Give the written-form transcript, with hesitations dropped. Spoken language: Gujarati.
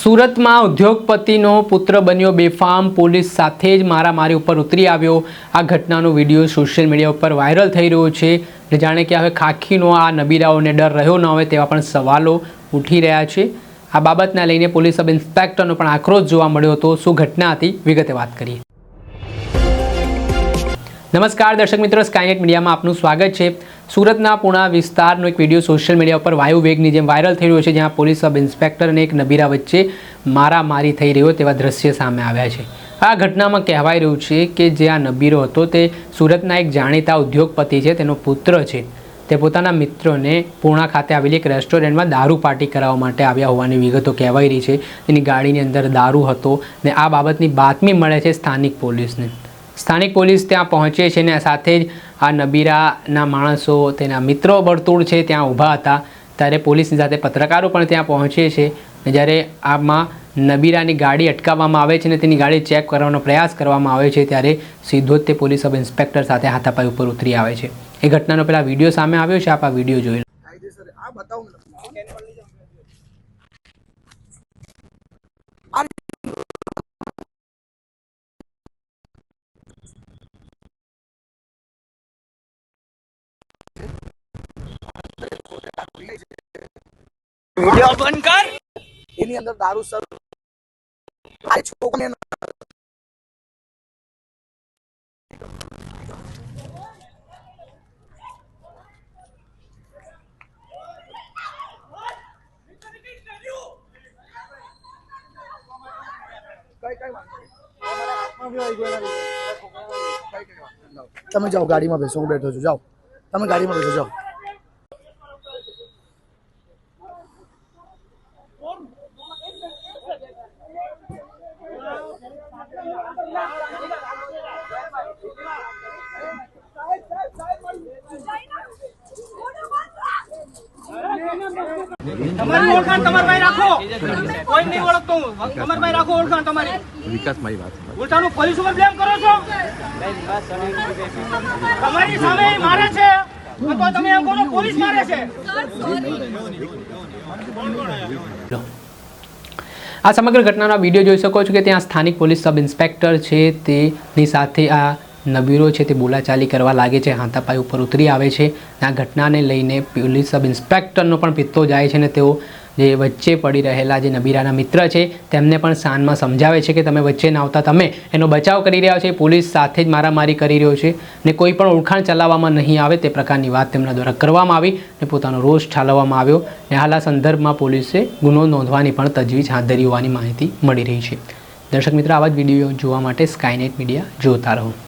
सूरत में उद्योगपतिनो पुत्र बन्यो बेफाम, पोलीस साथे ज मारामारी पर उतरी आव्यो। आ घटनानो विडियो सोशल मीडिया पर वायरल थई रह्यो छे। जाणे के हवे खाखीनो आ नबीराओने डर रह्यो न होय तेवा पण सवालो उठी रह्या छे। आ बाबतने लईने पोलीस सब इन्स्पेक्टरनो पण आक्रोश जोवा मळ्यो हतो। शुं घटना हती विगते वात करीए। नमस्कार दर्शक मित्रों, स्कायनेट मीडिया में आपનું स्वागत है। सूरतना पुणा विस्तारનો एक विडियो सोशल मीडिया पर वायु वेगनी जेम वायरल थई रह्यो छे, ज्यां पोलीस सब इन्स्पेक्टर અને એક નબીરા વચ્ચે મારામારી થઈ રહ્યો તેવા દ્રશ્ય સામે આવ્યા છે। આ ઘટનામાં કહેવાય રહ્યું છે કે જે આ નબીરો હતો તે સુરતના એક જાણીતા ઉદ્યોગપતિ છે, તેનો પુત્ર છે। તે પોતાના મિત્રોને પૂણા ખાતે આવેલી એક રેસ્ટોરન્ટમાં દારૂ પાર્ટી કરાવવા માટે આવ્યા હોવાની વિગતો કહેવાઈ રહી છે। તેની ગાડીની અંદર દારૂ હતો ને આ બાબતની બાતમી મળે છે સ્થાનિક પોલીસને। સ્થાનિક પોલીસ ત્યાં પહોંચે છે ને સાથે જ આ નબીરાના માણસો તેના મિત્રો વર્તુળ છે ત્યાં ઊભા હતા। ત્યારે પોલીસની સાથે પત્રકારો પણ ત્યાં પહોંચે છે। જ્યારે આમાં નબીરાની ગાડી અટકાવવામાં આવે છે અને તેની ગાડી ચેક કરવાનો પ્રયાસ કરવામાં આવે છે ત્યારે સીધો જ તે પોલીસ સબ ઇન્સ્પેક્ટર સાથે હાથાપાઈ ઉપર ઉતરી આવે છે। એ ઘટનાનો પહેલા વિડીયો સામે આવ્યો છે, આપ આ વિડીયો જોઈ લો। वीडियो बंद कर। इनी अंदर दारू सर आ छोकने તમે જાઓ, ગાડીમાં બેસો, હું બેઠો છું। જાઓ, તમે ગાડીમાં બેસો, જાઓ। તમારી ઓળખાણ તમાર ભાઈ રાખો, કોઈ નહીં ઓળખતો હું। તમાર ભાઈ રાખો ઓળખાણ તમારી। વિકાસ મારી વાત ઉલટાનું પોલીસ ઉપર બ્લેમ કરો છો। તમારી સામે મારે છે તો તમે એમ કહો પોલીસ મારે છે। આ સમગ્ર ઘટનાનો વિડીયો જોઈ શકો છો કે ત્યાં સ્થાનિક પોલીસ સબ ઇન્સ્પેક્ટર છે તેની સાથે આ નબીરો છે તે બોલાચાલી કરવા લાગે છે, હાથાપાઈ ઉપર ઉતરી આવે છે। આ ઘટનાને લઈને પોલીસ સબ ઇન્સ્પેક્ટરનો પણ પિત્તો જાય છે ને તેઓ જે વચ્ચે પડી રહેલા જે નબીરાના મિત્ર છે તેમને પણ શાનમાં સમજાવે છે કે તમે વચ્ચે ના આવતા, તમે એનો બચાવ કરી રહ્યા છો। પોલીસ સાથે જ મારામારી કરી રહ્યો છે ને કોઈ પણ ઓળખાણ ચલાવવામાં નહીં આવે તે પ્રકારની વાત તેમના દ્વારા કરવામાં આવી ને પોતાનો રોષ ઠાલવવામાં આવ્યો ને હાલ આ સંદર્ભમાં પોલીસે ગુનો નોંધવાની પણ તજવીજ હાથ ધરી હોવાની માહિતી મળી રહી છે। દર્શક મિત્રો, આવા જ વિડીયો જોવા માટે સ્કાયનેટ મીડિયા જોતા રહો।